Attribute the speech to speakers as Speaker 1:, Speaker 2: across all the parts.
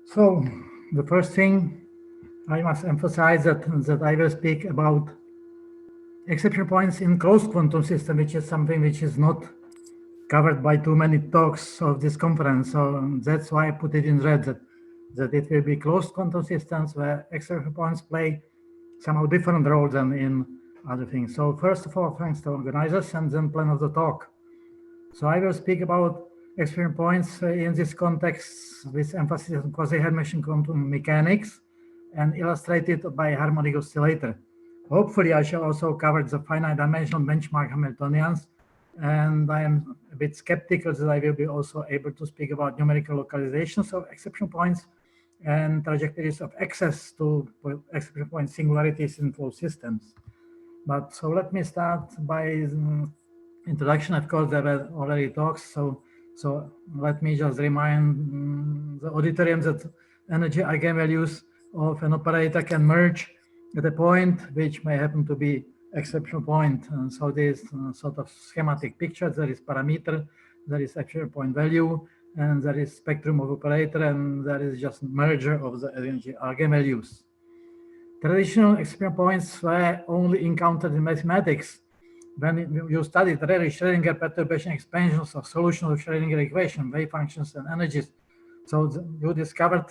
Speaker 1: So the first thing I must emphasize that I will speak about exception points in closed quantum system, which is something which is not covered by too many talks of this conference. So that's why I put it in red, that it will be closed quantum systems where exception points play somehow different role than in other things. So first of all, thanks to organizers and then plan of the talk. So I will speak about exception points in this context with emphasis on quasi-Hermitian quantum mechanics and illustrated by harmonic oscillator. Hopefully I shall also cover the finite dimensional benchmark Hamiltonians, and I am a bit skeptical that I will be also able to speak about numerical localizations of exception points and trajectories of access to exception point singularities in closed systems. But so let me start by introduction. Of course, there were already talks, so let me just remind the auditorium that energy eigenvalues of an operator can merge at a point which may happen to be exception point. And so this sort of schematic picture, there is parameter, there is exception point value, and there is spectrum of operator, and there is just merger of the energy eigenvalues. Traditional exception points were only encountered in mathematics when you studied Rayleigh Schrödinger perturbation expansions of solutions of Schrödinger equation, wave functions and energies. So you discovered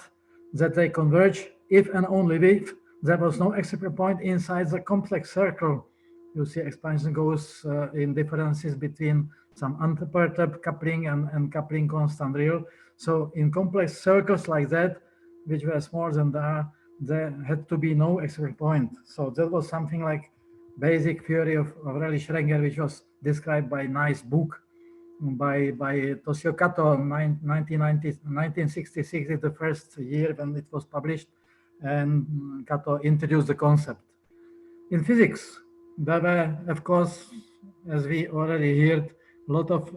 Speaker 1: that they converge if and only if there was no exception point inside the complex circle. You see expansion goes in differences between some unperturbed coupling and coupling constant real. So in complex circles like that, which were smaller than there had to be no exception point. So that was something like basic theory of Rayleigh Schrödinger, which was described by a nice book by Toshio Kato, 1966 is the first year when it was published, and Kato introduced the concept. In physics, there were, of course, as we already heard, a lot of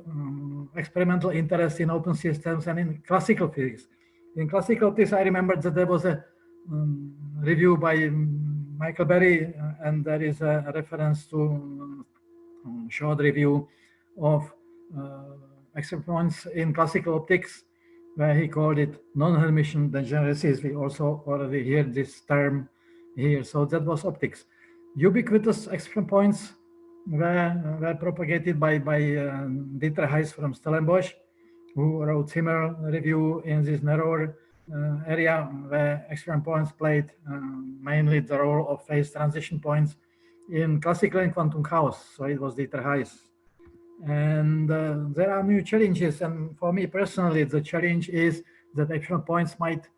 Speaker 1: experimental interest in open systems and in classical physics. In classical physics, I remember that there was a review by Michael Berry, and there is a reference to short review of exception points in classical optics, where he called it non-Hermitian degeneracy. We also already heard this term here. So that was optics. Ubiquitous exception points were propagated by Dieter Heiss from Stellenbosch, who wrote similar review in this narrower area where exception points played mainly the role of phase transition points in classical and quantum chaos. So it was Dieter Heiss. And there are new challenges. And for me personally, the challenge is that exception points might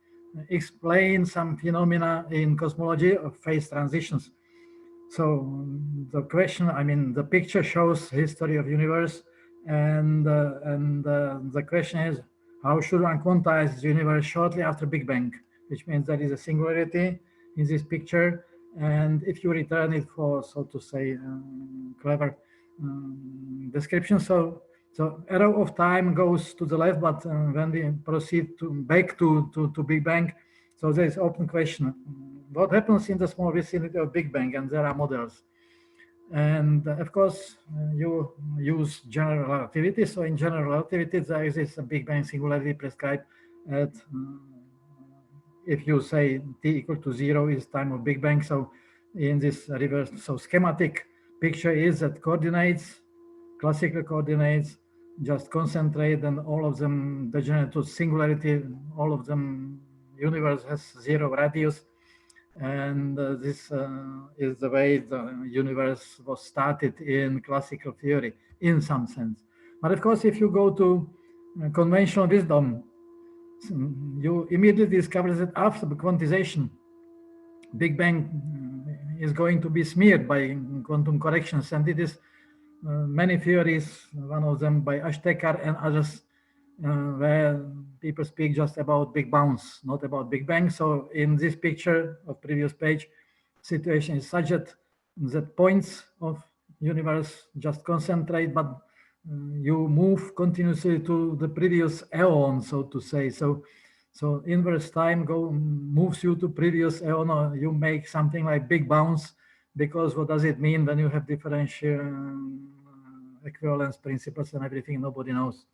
Speaker 1: explain some phenomena in cosmology of phase transitions. So the question, I mean, the picture shows history of universe, and the question is, how should one quantize the universe shortly after Big Bang, which means there is a singularity in this picture, and if you return it for, so to say, clever description, so arrow of time goes to the left, but when we proceed back to Big Bang, so there is open question. What happens in the small vicinity of Big Bang? And there are models. And of course, you use general relativity. So in general relativity, there exists a Big Bang singularity prescribed at, if you say t equal to 0 is time of Big Bang. So in this reverse, so schematic picture is that coordinates, classical coordinates, just concentrate, and all of them degenerate to singularity. All of them, universe has 0 radius. And this is the way the universe was started in classical theory, in some sense. But of course, if you go to conventional wisdom, you immediately discover that after the quantization, Big Bang is going to be smeared by quantum corrections. And it is many theories, one of them by Ashtekar and others, where people speak just about big bounce, not about Big Bang. So in this picture of previous page, situation is such that points of universe just concentrate, but you move continuously to the previous aeon, so to say. So inverse time moves you to previous aeon, or you make something like big bounce, because what does it mean when you have differential equivalence principles and everything? Nobody knows.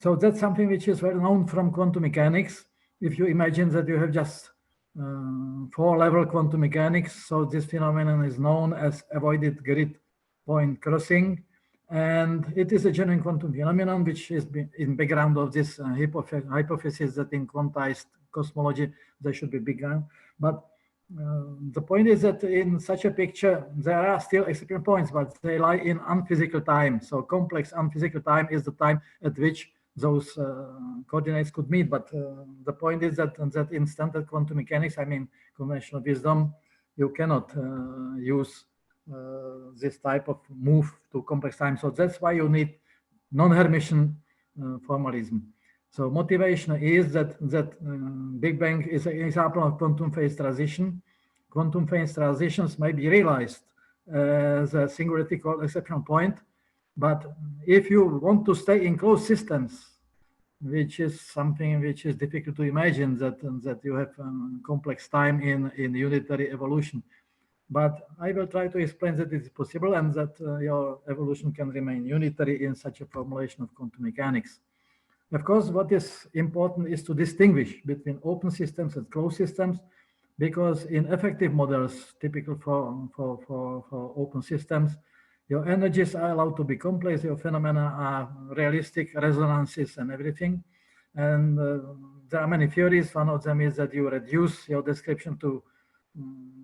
Speaker 1: So that's something which is well known from quantum mechanics. if you imagine that you have just 4-level quantum mechanics, so this phenomenon is known as avoided grid point crossing, and it is a genuine quantum phenomenon which is in background of this hypothesis that in quantized cosmology there should be background. But the point is that in such a picture there are still exception points, but they lie in unphysical time. So complex unphysical time is the time at which those coordinates could meet. But the point is that in standard quantum mechanics, I mean conventional wisdom, you cannot use this type of move to complex time. So that's why you need non-Hermitian formalism. So motivation is that Big Bang is an example of quantum phase transition. Quantum phase transitions may be realized as a singularity called exceptional point, but if you want to stay in closed systems, which is something which is difficult to imagine, that you have complex time in unitary evolution. But I will try to explain that it is possible and that your evolution can remain unitary in such a formulation of quantum mechanics. Of course, what is important is to distinguish between open systems and closed systems, because in effective models, typical for open systems, your energies are allowed to be complex, your phenomena are realistic, resonances and everything. And there are many theories. One of them is that you reduce your description to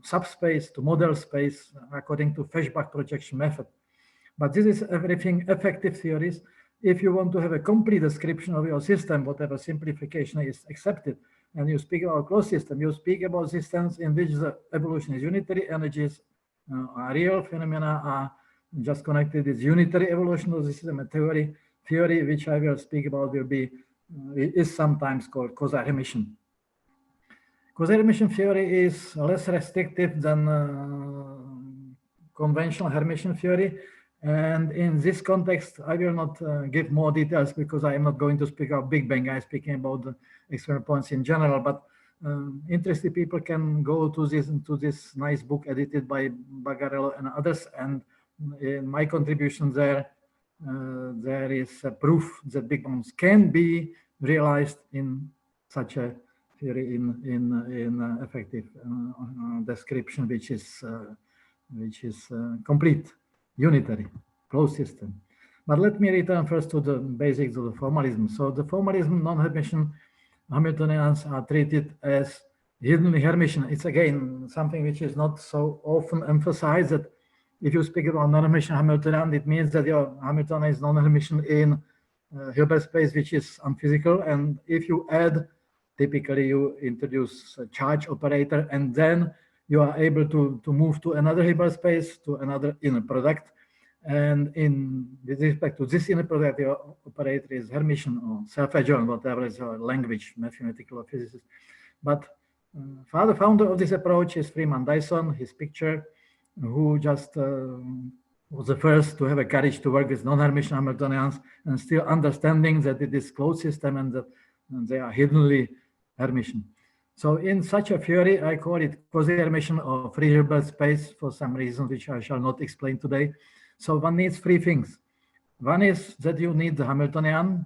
Speaker 1: subspace, to model space, according to Feshbach projection method. But this is everything effective theories. If you want to have a complete description of your system, whatever simplification is accepted, and you speak about closed system, you speak about systems in which the evolution is unitary, energies are real, phenomena are just connected with unitary evolution of the system. A theory which I will speak about will be, is sometimes called quasi-Hermitian. Quasi-Hermitian theory is less restrictive than conventional Hermitian theory. And in this context, I will not give more details because I am not going to speak about Big Bang. I'm speaking about the external points in general, but interested people can go to this nice book edited by Bagarello and others. And in my contribution there, there is a proof that Big Bangs can be realized in such a theory in effective description, which is complete. Unitary, closed system. But let me return first to the basics of the formalism. So the formalism, non-Hermitian Hamiltonians are treated as hiddenly Hermitian. It's again something which is not so often emphasized, that if you speak about non-Hermitian Hamiltonian, it means that your Hamiltonian is non-Hermitian in Hilbert space, which is unphysical. And if you add, typically you introduce a charge operator, and then you are able to move to another Hilbert space, to another inner product. And with respect to this inner product, your operator is Hermitian or self-adjoint, whatever is your language, mathematical or physicist. But the founder of this approach is Freeman Dyson, his picture, who just was the first to have a courage to work with non-Hermitian Hamiltonians and still understanding that it is closed system and that they are hiddenly Hermitian. So in such a theory, I call it quasi-Hermitian or free Hilbert space for some reason, which I shall not explain today. So one needs three things. One is that you need the Hamiltonian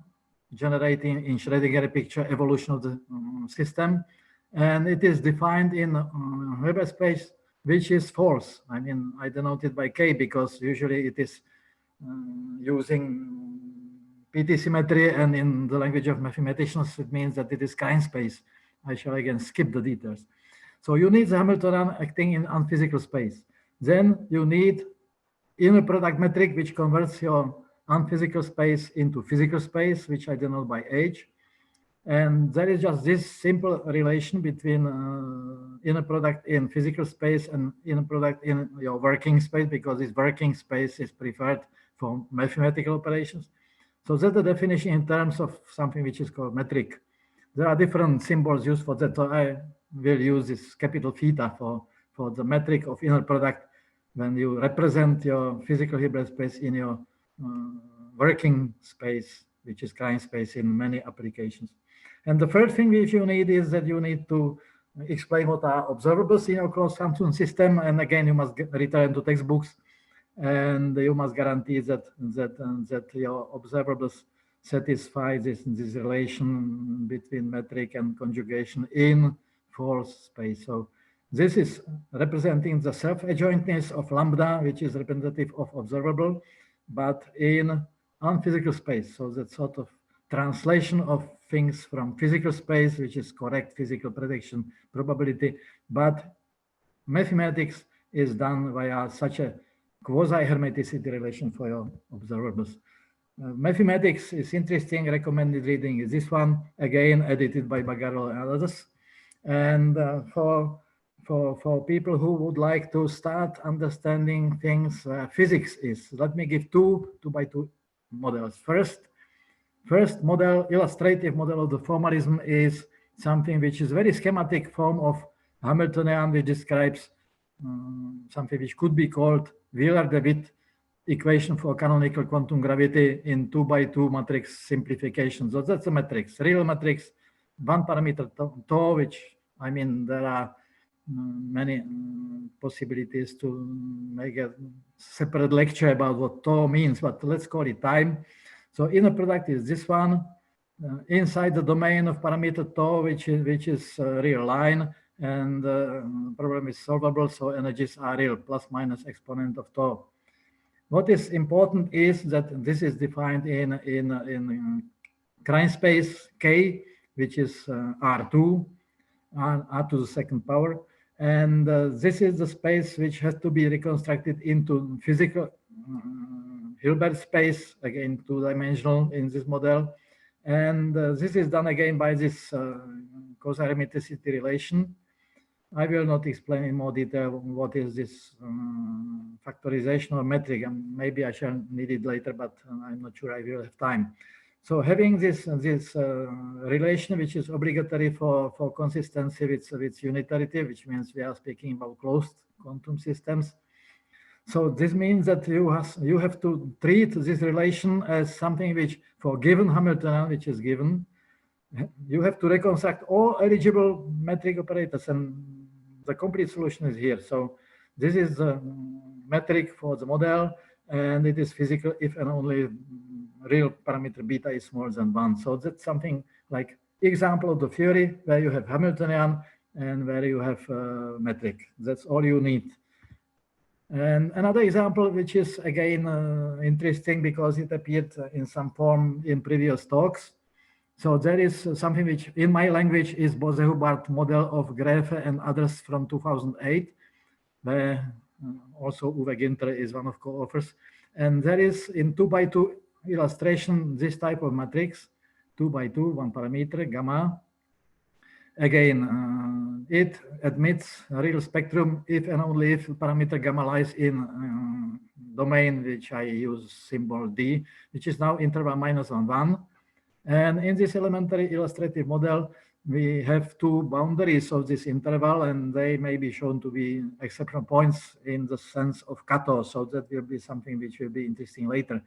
Speaker 1: generating in Schrödinger picture evolution of the system. And it is defined in Hilbert space, which is false. I mean, I denote it by K because usually it is using PT symmetry, and in the language of mathematicians, it means that it is Klein space. I shall again skip the details. So you need the Hamiltonian acting in unphysical space. Then you need inner product metric, which converts your unphysical space into physical space, which I denote by H. And there is just this simple relation between inner product in physical space and inner product in your working space, because this working space is preferred for mathematical operations. So that's the definition in terms of something which is called metric. There are different symbols used for that. So I will use this capital theta for the metric of inner product when you represent your physical Hilbert space in your working space, which is Klein space in many applications. And the third thing which you need is that you need to explain what are observables in your closed quantum system. And again, you must return to textbooks, and you must guarantee that your observables satisfy this relation between metric and conjugation in false space. So this is representing the self-adjointness of lambda, which is representative of observable, but in unphysical space. So that sort of translation of things from physical space, which is correct physical prediction probability, but mathematics is done via such a quasi-hermeticity relation for your observables. Mathematics is interesting. Recommended reading is this one, again edited by Bagarel and others. And for people who would like to start understanding things, physics is. Let me give two by two models. First model, illustrative model of the formalism, is something which is very schematic form of Hamiltonian, which describes something which could be called Wheeler-DeWitt equation for canonical quantum gravity in 2 by 2 matrix simplification. So that's a matrix, real matrix, one parameter tau, which, I mean, there are many possibilities to make a separate lecture about what tau means, but let's call it time. So inner product is this one, inside the domain of parameter tau, which is a real line, and the problem is solvable, so energies are real, plus minus exponent of tau. What is important is that this is defined in Klein space K, which is R2, R to the second power. And this is the space which has to be reconstructed into physical Hilbert space, again, two-dimensional in this model. And this is done again by this quasi-hermeticity relation. I will not explain in more detail what is this factorization or metric, and maybe I shall need it later, but I'm not sure I will have time. So having this relation, which is obligatory for consistency with unitarity, which means we are speaking about closed quantum systems. So this means that you have to treat this relation as something which, for given Hamiltonian, which is given, you have to reconstruct all eligible metric operators, and the complete solution is here. So this is the metric for the model, and it is physical if and only real parameter beta is smaller than 1. So that's something like example of the theory where you have Hamiltonian and where you have metric. That's all you need. And another example, which is again interesting because it appeared in some form in previous talks. So there is something which in my language is Bose-Hubbard model of Graefe and others from 2008, where also Uwe Ginter is one of co-authors. And there is in 2 by 2 illustration this type of matrix, 2 by 2, one parameter, gamma. Again, it admits a real spectrum if and only if parameter gamma lies in domain which I use symbol D, which is now interval -1, 1. And in this elementary illustrative model, we have two boundaries of this interval, and they may be shown to be exception points in the sense of cutoff. So that will be something which will be interesting later.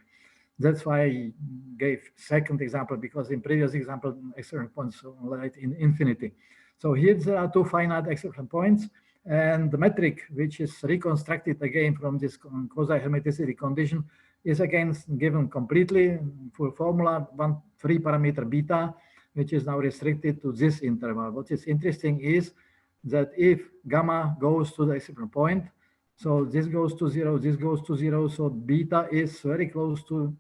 Speaker 1: That's why I gave second example, because in previous example, exception points lie in infinity. So here there are two finite exception points, and the metric, which is reconstructed again from this quasi-hermeticity condition, is again given completely, full formula, one free parameter beta, which is now restricted to this interval. What is interesting is that if gamma goes to the exception point, so this goes to 0, this goes to 0, so beta is very close to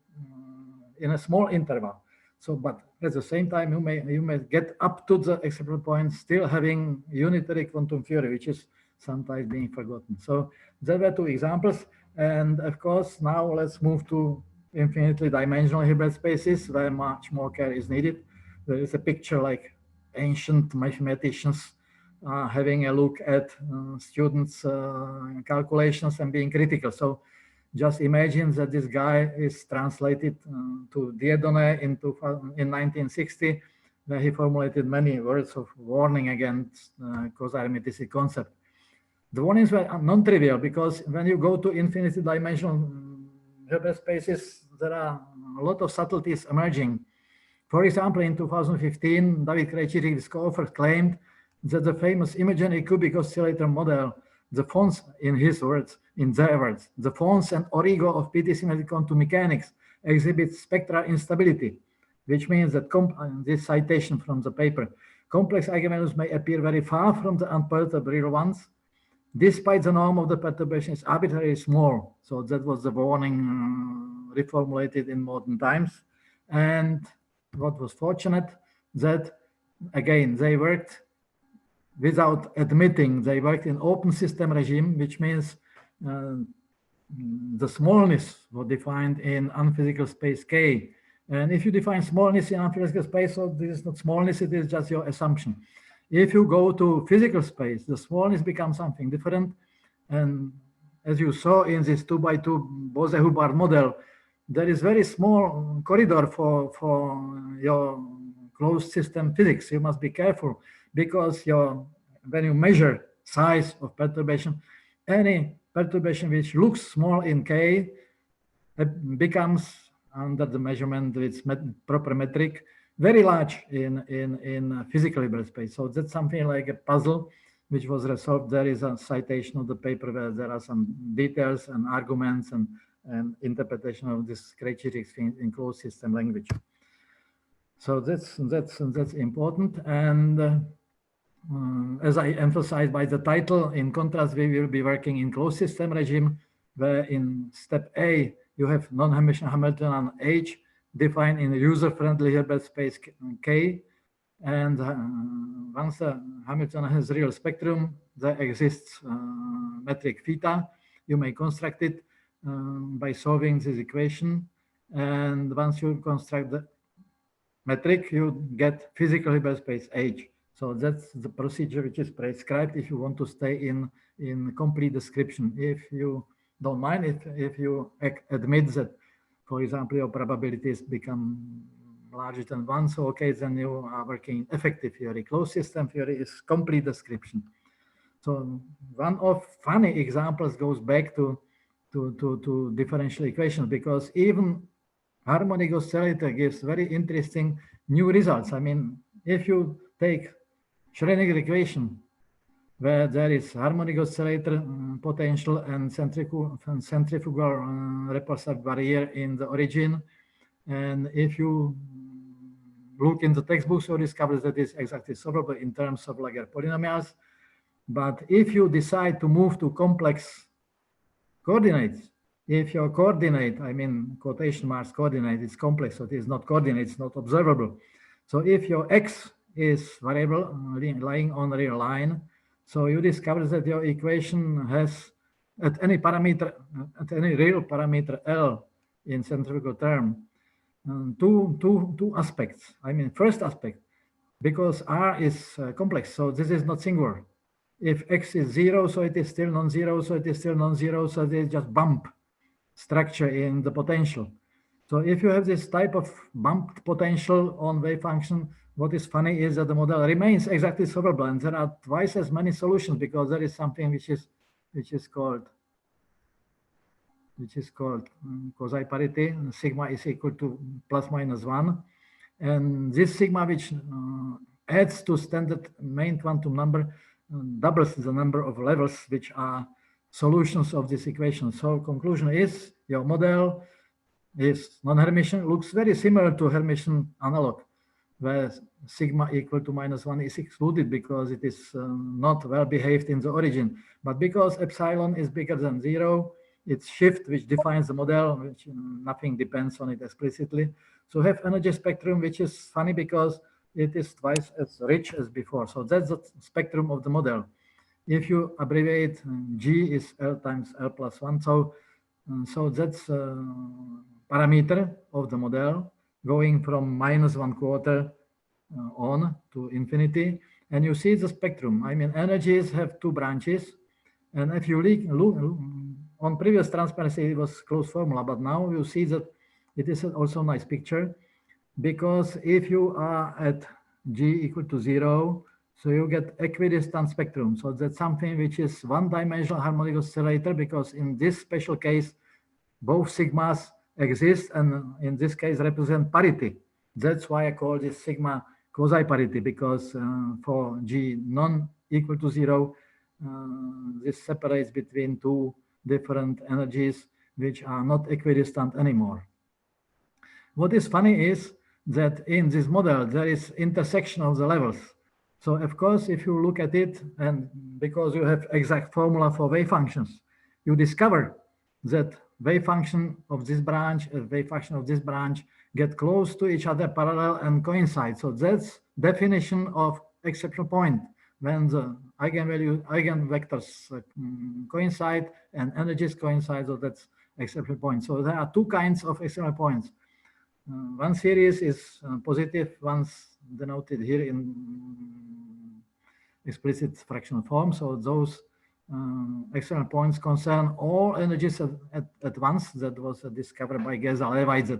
Speaker 1: in a small interval. So, but at the same time, you may get up to the exception point, still having unitary quantum theory, which is sometimes being forgotten. So there were two examples. And of course, now let's move to infinitely dimensional Hilbert spaces where much more care is needed. There is a picture like ancient mathematicians having a look at students' calculations and being critical. So just imagine that this guy is translated to Dieudonné in 1960, where he formulated many words of warning against quasi-hermeticity concept. The warnings were non-trivial because when you go to infinity dimensional Hilbert spaces, there are a lot of subtleties emerging. For example, in 2015, David Krejcíř, his co-author, claimed that the famous imaginary cubic oscillator model, the Fons, in his words, in their words, the Fons and origo of PT symmetric quantum mechanics exhibits spectral instability. which means that this citation from the paper, complex eigenvalues may appear very far from the unperturbed real ones, despite the norm of the perturbation is arbitrarily small. So that was the warning reformulated in modern times. And what was fortunate that, again, they worked without admitting, they worked in open system regime, which means the smallness was defined in unphysical space K. And if you define smallness in unphysical space, so this is not smallness, it is just your assumption. If you go to physical space, the smallness becomes something different. And as you saw in this 2x2 Bose-Hubbard model, there is very small corridor for your closed system physics. You must be careful because when you measure size of perturbation, any perturbation which looks small in K becomes, under the measurement with proper metric, very large in physical hyperspace. So that's something like a puzzle which was resolved. There is a citation of the paper where there are some details and arguments and interpretation of this criteria in closed system language. So that's important. And as I emphasized by the title, in contrast, we will be working in closed system regime, where in step A, you have non-Hermitian Hamiltonian H defined in user-friendly Hilbert space K. And once the Hamiltonian has real spectrum, there exists metric theta. You may construct it by solving this equation. And once you construct the metric, you get physical Hilbert space H. So that's the procedure which is prescribed if you want to stay in complete description. If you don't mind, if you admit that, for example, your probabilities become larger than 1, so okay, then you are working in effective theory. Closed system theory is complete description. So one of funny examples goes back to differential equations, because even harmonic oscillator gives very interesting new results. I mean, if you take Schrödinger equation, where there is harmonic oscillator potential and centrifugal repulsive barrier in the origin, and if you look in the textbooks, you discover that it's exactly solvable in terms of Laguerre polynomials. But if you decide to move to complex coordinates, if your coordinate, I mean quotation marks coordinate, is complex, so it is not coordinate, it's not observable. So if your x is variable lying on a real line, so you discover that your equation has at any parameter, at any real parameter L in centrifugal term, two aspects. I mean, first aspect, because R is complex, so this is not singular. If x is 0, so it is still non-zero, so it is still non-zero, so they just bump structure in the potential. So if you have this type of bumped potential on wave function, what is funny is that the model remains exactly solvable, and there are twice as many solutions because there is something which is called quasi parity. Sigma is equal to plus minus 1, and this sigma, which adds to standard main quantum number, doubles the number of levels which are solutions of this equation. So conclusion is your model is non-Hermitian, looks very similar to Hermitian analog, where sigma equal to -1 is excluded because it is not well behaved in the origin. But because epsilon is bigger than 0, it's shift which defines the model, which nothing depends on it explicitly. So have energy spectrum, which is funny because it is twice as rich as before. So that's the spectrum of the model. If you abbreviate, G is L times L plus 1. So that's parameter of the model going from -1/4 on to infinity. And you see the spectrum. I mean, energies have two branches. And if you look on previous transparency, it was closed formula, but now you see that it is also a nice picture, because if you are at G equal to 0, so you get equidistant spectrum. So that's something which is one-dimensional harmonic oscillator, because in this special case, both sigmas exist, and in this case represent parity. That's why I call this sigma quasi-parity, because for G non-equal to 0, this separates between two different energies which are not equidistant anymore. What is funny is that in this model there is intersection of the levels. So of course, if you look at it, and because you have exact formula for wave functions, you discover that wave function of this branch and wave function of this branch get close to each other, parallel and coincide. So that's definition of exception point, when the eigenvectors coincide and energies coincide. So that's exception point. So there are two kinds of exception points. One series is positive, one's denoted here in explicit fractional form. So those external points concern all energies at once. That was discovered by Geza-Levite,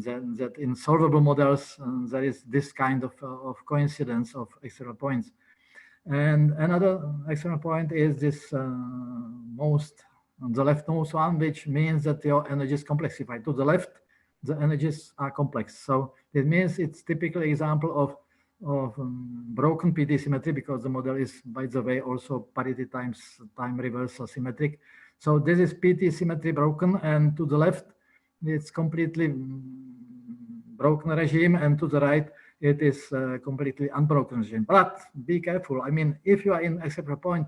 Speaker 1: that in solvable models there is this kind of coincidence of external points. And another external point is this most on the leftmost one, which means that your energy is complexified. To the left, the energies are complex. So it means it's typical example of broken PT symmetry, because the model is, by the way, also parity times time reversal symmetric. So this is PT symmetry broken, and to the left, it's completely broken regime, and to the right, it is completely unbroken regime. But be careful. I mean, if you are in exception point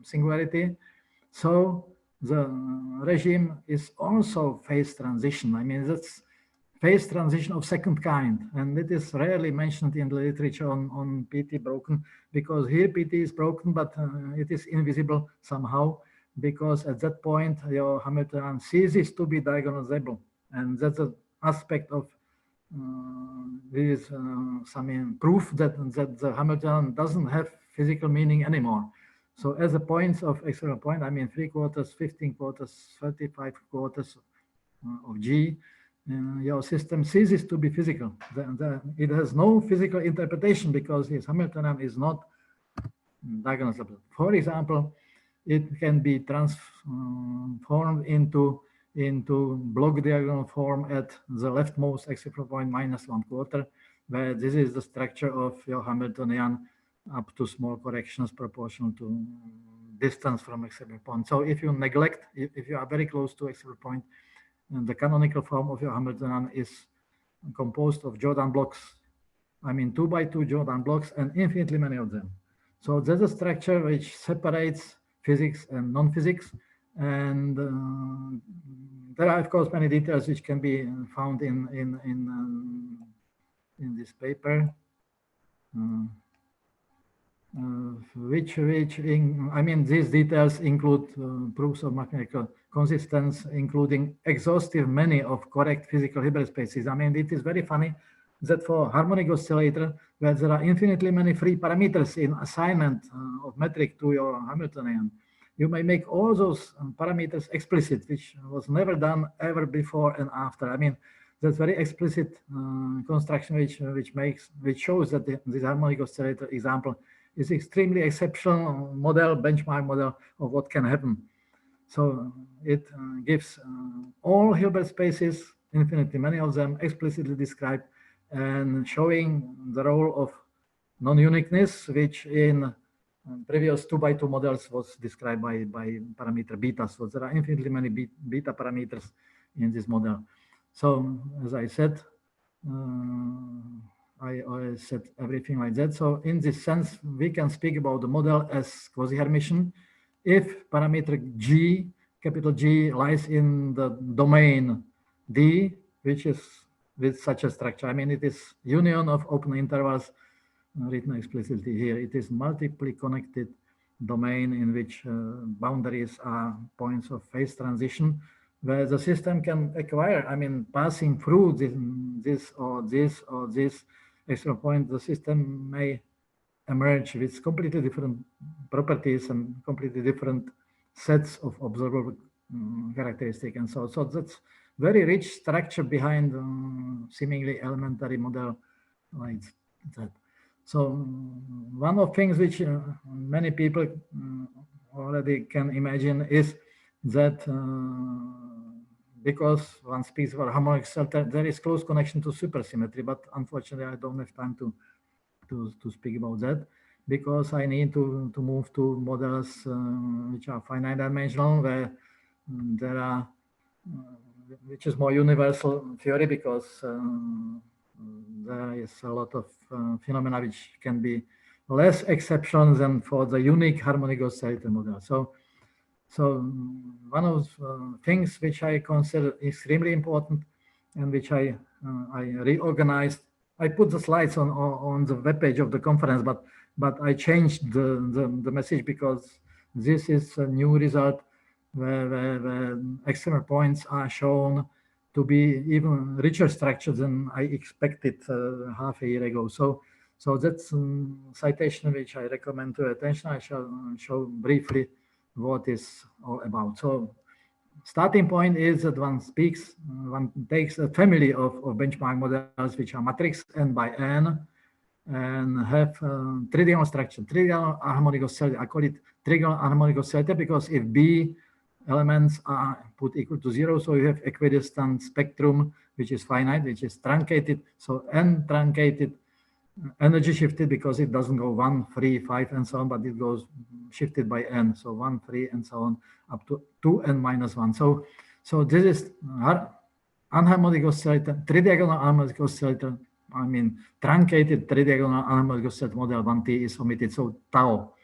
Speaker 1: singularity, so the regime is also phase transition. I mean, that's phase transition of second kind, and it is rarely mentioned in the literature on PT broken, because here PT is broken, but it is invisible somehow, because at that point your Hamiltonian ceases to be diagonalizable, and that's an aspect of this some proof that the Hamiltonian doesn't have physical meaning anymore. So as a points of external point, I mean 3/4, 15/4, 35/4 of G, your system ceases to be physical. It has no physical interpretation because its Hamiltonian is not diagonalizable. For example, it can be transformed into block diagonal form at the leftmost exception point -1/4, where this is the structure of your Hamiltonian up to small corrections proportional to distance from exception point. So if you neglect, if you are very close to exception point, and the canonical form of your Hamiltonian is composed of Jordan blocks, I mean 2x2 Jordan blocks, and infinitely many of them. So there's a structure which separates physics and non-physics, and there are of course many details which can be found in this paper, I mean these details include proofs of mathematical consistence, including exhaustive many of correct physical Hilbert spaces. I mean, it is very funny that for harmonic oscillator, where there are infinitely many free parameters in assignment of metric to your Hamiltonian, you may make all those parameters explicit, which was never done ever before and after. I mean, that's very explicit construction, which shows that this harmonic oscillator example is extremely exceptional model, benchmark model of what can happen. So it gives all Hilbert spaces, infinitely many of them, explicitly described, and showing the role of non-uniqueness, which in previous 2x2 models was described by parameter beta. So there are infinitely many beta parameters in this model. So as I said, I said everything like that. So in this sense, we can speak about the model as quasi-Hermitian if parameter G, capital G, lies in the domain D, which is with such a structure. I mean, it is union of open intervals written explicitly here. It is multiply connected domain in which boundaries are points of phase transition, where the system can acquire, I mean, passing through this or this extra point, the system may emerge with completely different properties and completely different sets of observable characteristics. And so that's very rich structure behind seemingly elementary model like that. So one of things which many people already can imagine is that because one speaks about harmonic oscillator, there is close connection to supersymmetry, but unfortunately I don't have time to speak about that, because I need to move to models which are finite dimensional, where there are which is more universal theory, because there is a lot of phenomena which can be less exceptions than for the unique harmonic oscillator model. So one of things which I consider extremely important and which I reorganized. I put the slides on the webpage of the conference, but I changed the message because this is a new result where external points are shown to be even richer structure than I expected half a year ago. So that's citation which I recommend to attention. I shall show briefly what is all about. So starting point is that one takes a family of benchmark models which are matrix n by n and have tridiagonal structure, tridiagonal harmonic oscillator. I call it tridiagonal harmonic oscillator because if B elements are put equal to 0, so you have equidistant spectrum which is finite, which is truncated. So n truncated, energy shifted because it doesn't go 1, 3, 5, and so on, but it goes shifted by n. So 1, 3, and so on up to 2n minus 1. So this is unharmonic oscillator, tridiagonal harmonic oscillator. I mean, truncated tridiagonal harmonic oscillator model 1T is omitted. So tau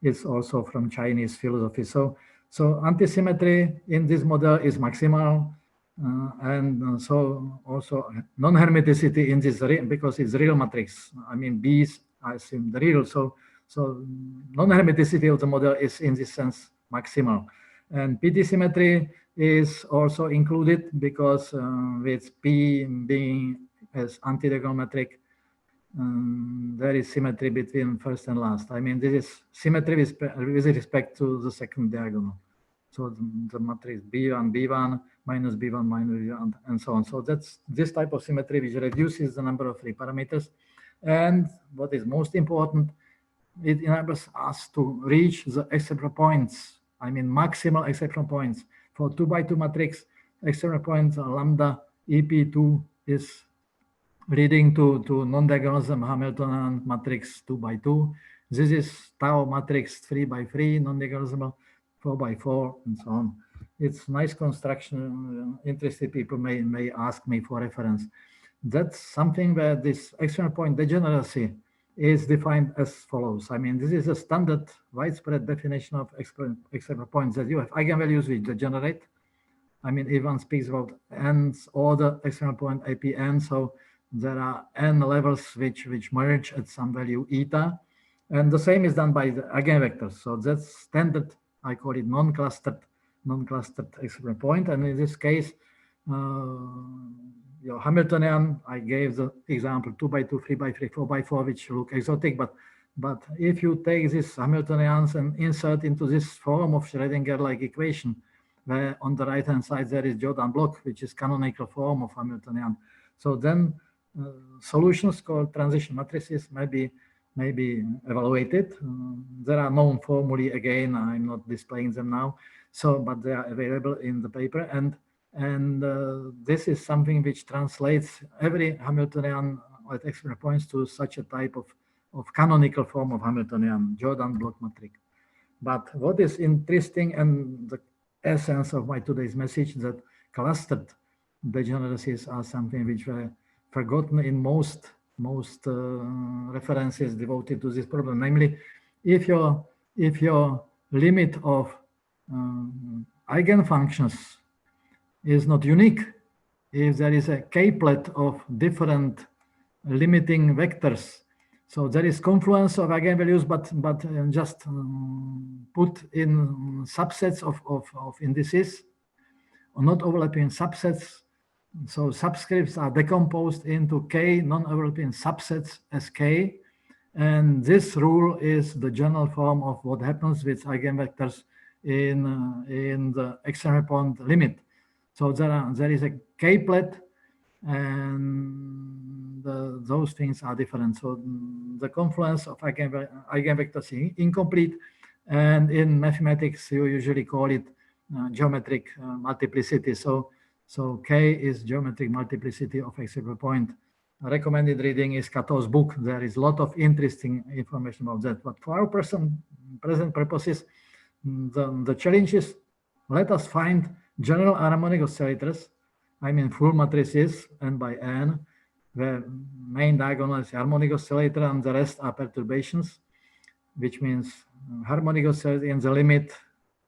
Speaker 1: is also from Chinese philosophy. So antisymmetry in this model is maximal. And so also non-hermiticity in this because it's real matrix. I mean, B's I assume the real. So non-hermiticity of the model is in this sense maximal. And PT symmetry is also included because with P being as antidiagonal metric, there is symmetry between first and last. I mean, this is symmetry with respect to the second diagonal. So the matrix B1, B1, minus B1, minus B1, and so on. So that's this type of symmetry which reduces the number of free parameters. And what is most important, it enables us to reach the exceptional points. I mean, maximal exceptional points. For 2 by 2 matrix, exceptional points lambda EP2 is leading to non-diagonalism Hamiltonian matrix 2 by 2. This is tau matrix 3 by 3, non-diagonalism 4 by 4, and so on. It's nice construction. Interested people may ask me for reference. That's something where this exceptional point degeneracy is defined as follows. I mean, this is a standard widespread definition of exceptional points that you have eigenvalues which degenerate. I mean, if one speaks about n's order exceptional point APN, so there are n levels which merge at some value eta, and the same is done by the eigenvectors. So that's standard. I call it non-clustered exceptional point, and in this case, your Hamiltonian, I gave the example 2 by 2, 3 by 3, 4 by 4, which look exotic, but if you take these Hamiltonians and insert into this form of Schrödinger-like equation, where on the right-hand side there is Jordan block, which is canonical form of Hamiltonian. So then solutions called transition matrices may be evaluated. There are known formulae, again, I'm not displaying them now. So, but they are available in the paper, and this is something which translates every Hamiltonian at exceptional points to such a type of canonical form of Hamiltonian, Jordan block matrix. But what is interesting, and the essence of my today's message, that clustered degeneracies are something which were forgotten in most references devoted to this problem. Namely, if your limit of eigenfunctions is not unique, if there is a k-plet of different limiting vectors, so there is confluence of eigenvalues, but just put in subsets of indices, or not overlapping subsets. So subscripts are decomposed into k non-overlapping subsets as k, and this rule is the general form of what happens with eigenvectors in the external point limit. So there is a k-plet, and those things are different. So the confluence of eigenvectors is incomplete, and in mathematics you usually call it geometric multiplicity. So K is geometric multiplicity of exceptional point. Recommended reading is Kato's book. There is a lot of interesting information about that. But for our present purposes, the challenge is, let us find general harmonic oscillators, I mean full matrices n by n, The main diagonal is harmonic oscillator and the rest are perturbations, which means harmonic oscillator in the limit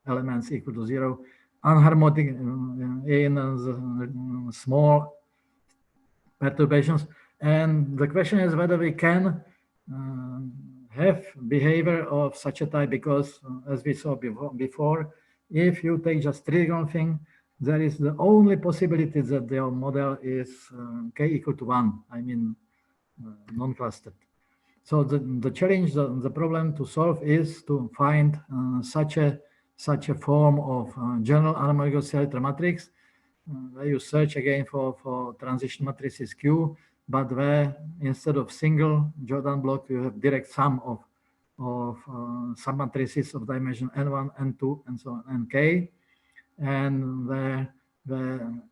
Speaker 1: elements equal to 0, unharmonic in the small perturbations. And the question is whether we can have behavior of such a type, because as we saw before, if you take just trigonal thing, there is the only possibility that your model is k equal to 1, I mean non-clustered. So the challenge, the problem to solve is to find such a form of general harmonic oscillator matrix where you search again for transition matrices Q, but where instead of single Jordan block, you have direct sum of submatrices of dimension n1, n2, and so on, nk, and where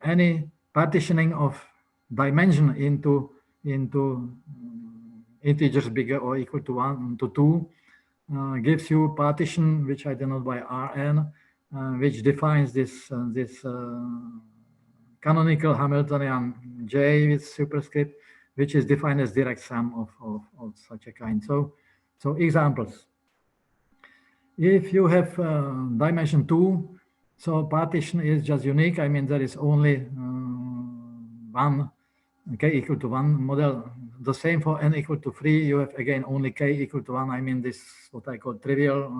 Speaker 1: any partitioning of dimension into integers bigger or equal to 1 to 2 gives you partition which I denote by Rn, which defines this canonical Hamiltonian J with superscript, which is defined as direct sum of such a kind. So examples. If you have dimension 2, so partition is just unique. I mean, there is only one k equal to 1 model. The same for n equal to 3. You have again only k equal to 1. I mean, this what I call trivial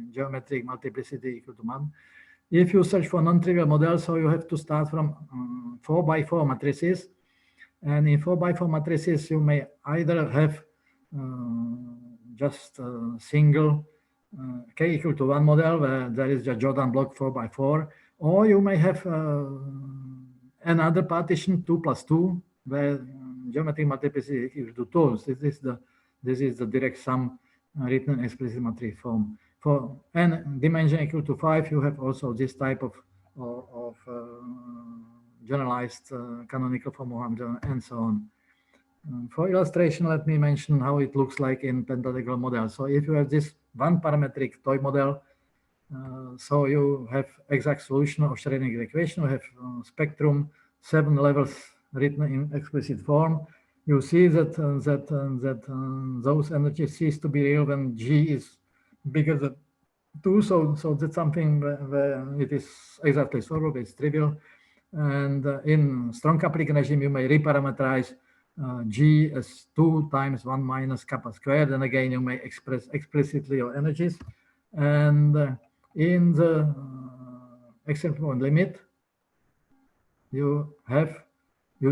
Speaker 1: geometric multiplicity equal to 1. If you search for non-trivial models, so you have to start from 4 by 4 matrices. And in 4 by 4 matrices, you may either have just a single k equal to 1 model where there is a Jordan block 4 by 4, or you may have another partition 2 plus 2 where geometric multiplicity is equal to 2. This is the direct sum written in explicit matrix form. For n dimension equal to 5, you have also this type of generalized canonical form of Hamiltonian, and so on. For illustration, let me mention how it looks like in pentagonal model. So if you have this one parametric toy model, so you have exact solution of Schrödinger equation. You have spectrum 7 levels written in explicit form. You see that those energies cease to be real when G is bigger than 2. So that's something where it is exactly solvable. It's trivial. And in strong coupling regime, you may reparameterize G as 2 times 1 minus kappa squared. And again, you may express explicitly your energies. And in the exception limit, you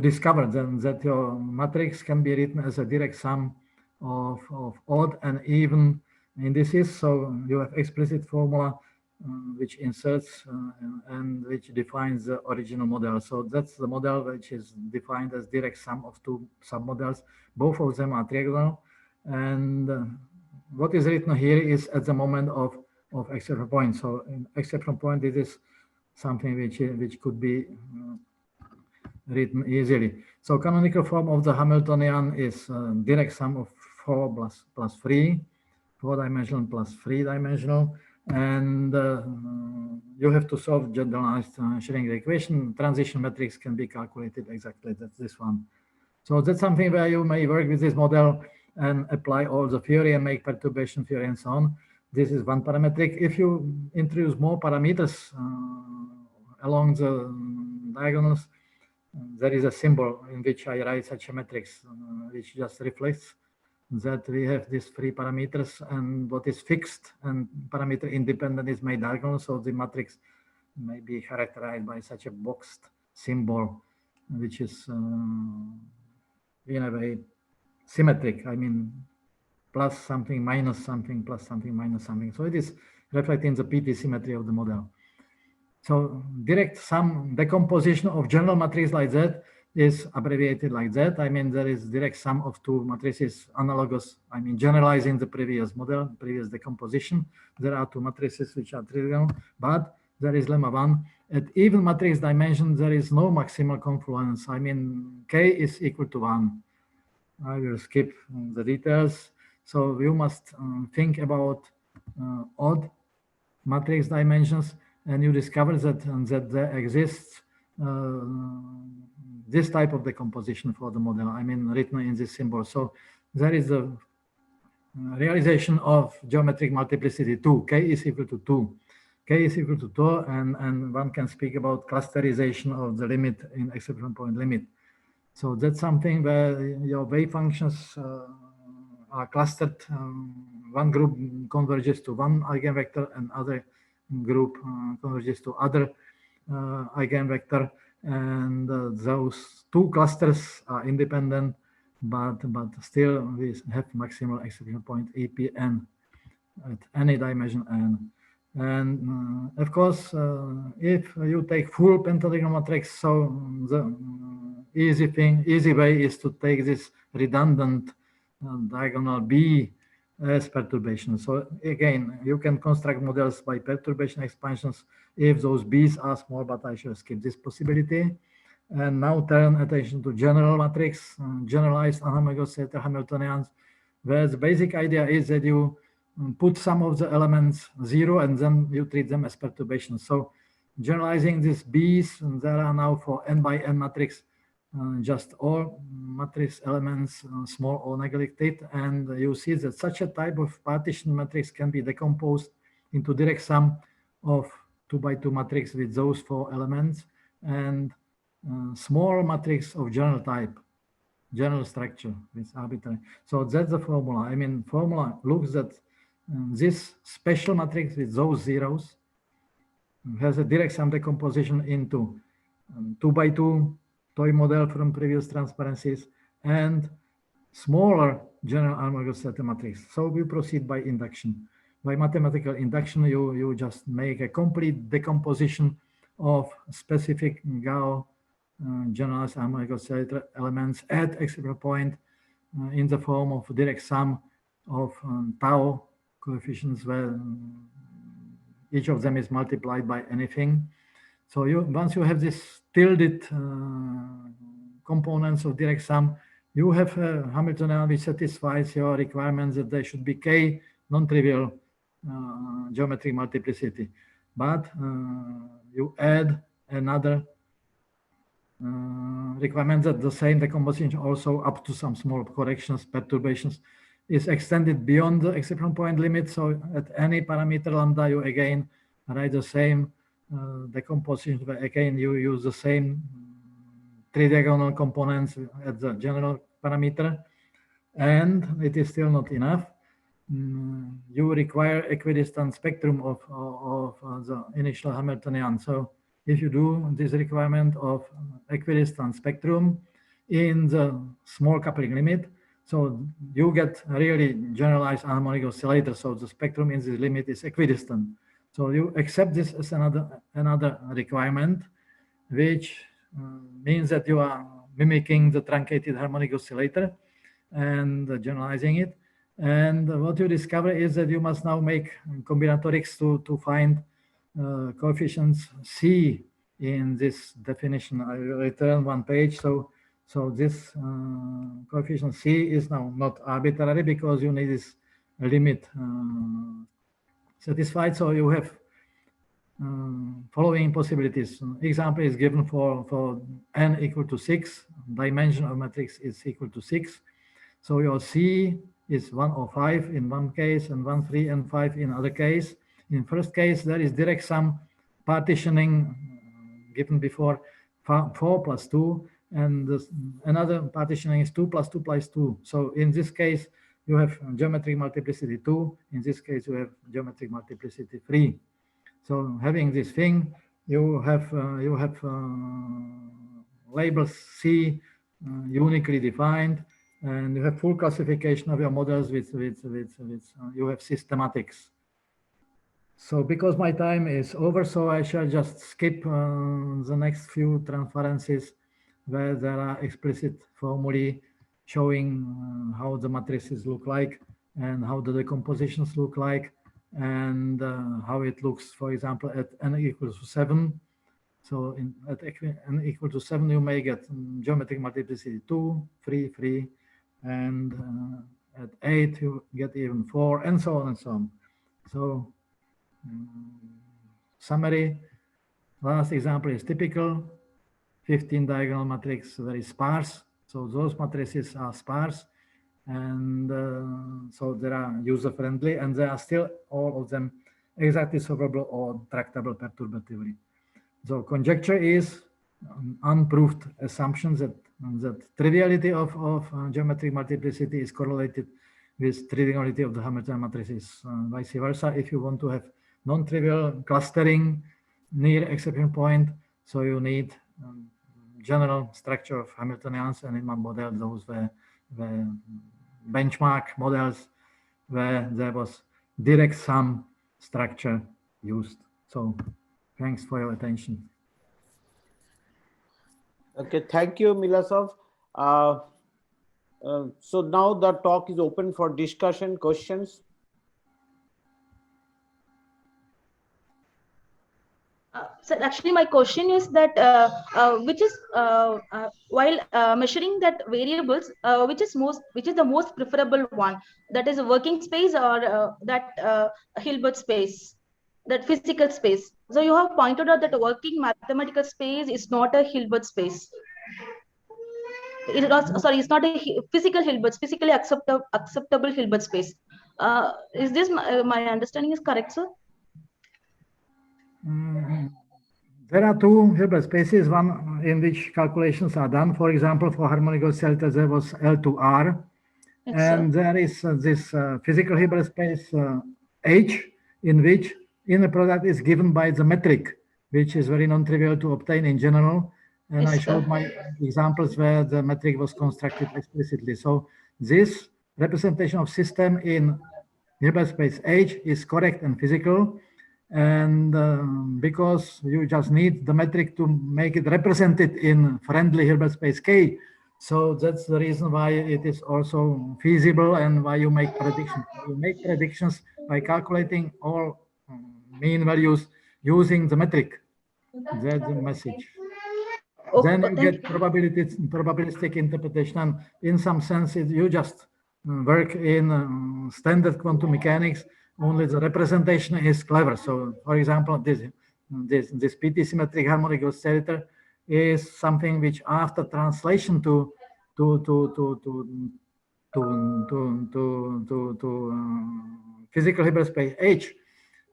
Speaker 1: discover then that your matrix can be written as a direct sum of odd and even indices. So you have explicit formula which inserts and which defines the original model. So that's the model which is defined as direct sum of 2 submodels. Both of them are trigonal. And what is written here is at the moment of exception point. So in exception point, this is something which could be written easily. So canonical form of the Hamiltonian is direct sum of 4 plus 3, 4-dimensional plus 3-dimensional. And you have to solve generalized Schrödinger equation. Transition matrix can be calculated exactly. That's this one. So that's something where you may work with this model and apply all the theory and make perturbation theory and so on. This is one parametric. If you introduce more parameters along the diagonals, there is a symbol in which I write such a matrix, which just reflects that we have these 3 parameters, and what is fixed and parameter independent is made diagonal. So the matrix may be characterized by such a boxed symbol, which is in a way symmetric. I mean, plus something, minus something, plus something, minus something. So it is reflecting the PT symmetry of the model. So direct sum decomposition of general matrix like that is abbreviated like that. I mean, there is direct sum of 2 matrices analogous, I mean, generalizing the previous model, previous decomposition. There are 2 matrices which are trivial, but there is lemma 1. At even matrix dimension, there is no maximal confluence. I mean, K is equal to 1. I will skip the details. So you must think about odd matrix dimensions, and you discover that there exists this type of decomposition for the model, I mean, written in this symbol. So there is a realization of geometric multiplicity 2. K is equal to 2. K is equal to 2, and one can speak about clusterization of the limit in exception point limit. So that's something where your wave functions are clustered. One group converges to one eigenvector, and other group converges to other eigenvector, and those two clusters are independent, but still we have maximal exception point EPN at any dimension n. And of course, if you take full pentagonal matrix, so the easy way is to take this redundant diagonal B as perturbation. So again, you can construct models by perturbation expansions if those B's are small, but I shall skip this possibility. And now turn attention to general matrix, generalized unharmonic oscillator Hamiltonians, where the basic idea is that you put some of the elements 0 and then you treat them as perturbations. So generalizing these B's, there are now for n by n matrix, just all matrix elements, small or neglected, and you see that such a type of partition matrix can be decomposed into direct sum of 2 by 2 matrix with those 4 elements, and small matrix of general type, general structure with arbitrary. So that's the formula. I mean, formula looks at this special matrix with those zeros has a direct sum decomposition into 2 by 2 toy model from previous transparencies and smaller general harmonic oscillator matrix. So we proceed by induction. By mathematical induction, you just make a complete decomposition of specific Gauss generalized harmonic oscillator elements at exception point in the form of direct sum of tau coefficients where each of them is multiplied by anything. So once you have this tilted components of direct sum, you have a Hamiltonian which satisfies your requirements that there should be K non-trivial geometric multiplicity. But you add another requirement that the same decomposition also up to some small corrections, perturbations, is extended beyond the exception point limit. So at any parameter lambda, you again write the same decomposition, but again, you use the same tridiagonal components at the general parameter, and it is still not enough. You require equidistant spectrum of the initial Hamiltonian. So if you do this requirement of equidistant spectrum in the small coupling limit, so you get really generalized harmonic oscillator. So the spectrum in this limit is equidistant. So you accept this as another requirement, which means that you are mimicking the truncated harmonic oscillator and generalizing it. And what you discover is that you must now make combinatorics to find coefficients C in this definition. I will return one page. So this coefficient C is now not arbitrary because you need this limit satisfied. So you have following possibilities. Example is given for n equal to 6. Dimension of matrix is equal to 6. So your C is 1 or 5 in one case and 1, 3, and 5 in other case. In first case, there is direct sum partitioning given before 4 plus 2, and another partitioning is 2 plus 2 plus 2. So in this case, you have geometric multiplicity 2. In this case, you have geometric multiplicity 3. So having this thing, you have labels C uniquely defined, and you have full classification of your models with you have systematics. So because my time is over, so I shall just skip the next few transparencies where there are explicit formulae showing how the matrices look like and how the decompositions look like, and how it looks, for example, at n equals to 7. So at n equal to 7, you may get geometric multiplicity 2, 3, 3, and at 8, you get even 4, and so on and so on. So summary, last example is typical. 15 diagonal matrix very sparse. So those matrices are sparse, and so they are user-friendly, and they are still all of them exactly solvable or tractable perturbatively. So conjecture is unproved assumption that triviality of geometric multiplicity is correlated with triviality of the Hamiltonian matrices. Vice versa, if you want to have non-trivial clustering near exception point, so you need general structure of Hamiltonians, and in my model those were benchmark models where there was direct sum structure used. So thanks for your attention.
Speaker 2: Okay, thank you, Miloslav. So now the talk is open for discussion, questions.
Speaker 3: So actually, my question is that which is while measuring that variables, which is the most preferable one? That is a working space or that Hilbert space, that physical space. So you have pointed out that a working mathematical space is not a Hilbert space. It's not a physical Hilbert, physically acceptable Hilbert space. Is this my understanding is correct, sir?
Speaker 1: There are two Hilbert spaces, one in which calculations are done. For example, for harmonic oscillator, there was L2R. Yes, and sir. There is this physical Hilbert space H, in which inner product is given by the metric, which is very non-trivial to obtain in general. And yes, I showed my examples where the metric was constructed explicitly. So this representation of system in Hilbert space H is correct and physical. And because you just need the metric to make it represented in friendly Hilbert space K, so that's the reason why it is also feasible and why you make predictions. You make predictions by calculating all mean values using the metric. That's the message. Okay, then you get probabilistic interpretation. And in some sense, you just work in standard quantum mechanics. Only the representation is clever. So, for example, this PT symmetric harmonic oscillator is something which, after translation to physical Hilbert space H,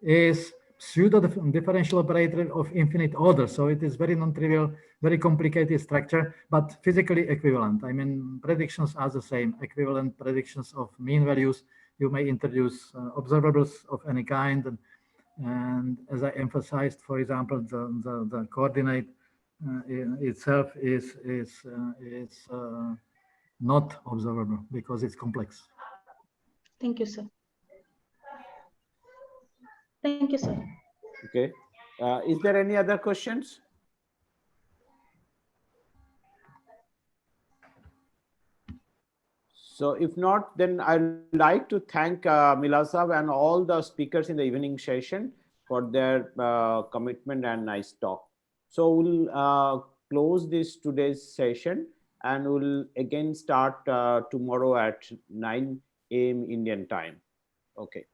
Speaker 1: is pseudo differential operator of infinite order. So it is very non-trivial, very complicated structure, but physically equivalent. I mean, predictions are the same, equivalent predictions of mean values. You may introduce observables of any kind. And as I emphasized, for example, the coordinate itself is not observable because it's complex.
Speaker 3: Thank you, sir. Thank you, sir.
Speaker 2: Okay. Is there any other questions? So if not, then I'd like to thank Miloslav and all the speakers in the evening session for their commitment and nice talk. So we'll close this today's session, and we'll again start tomorrow at 9 a.m. Indian time. Okay.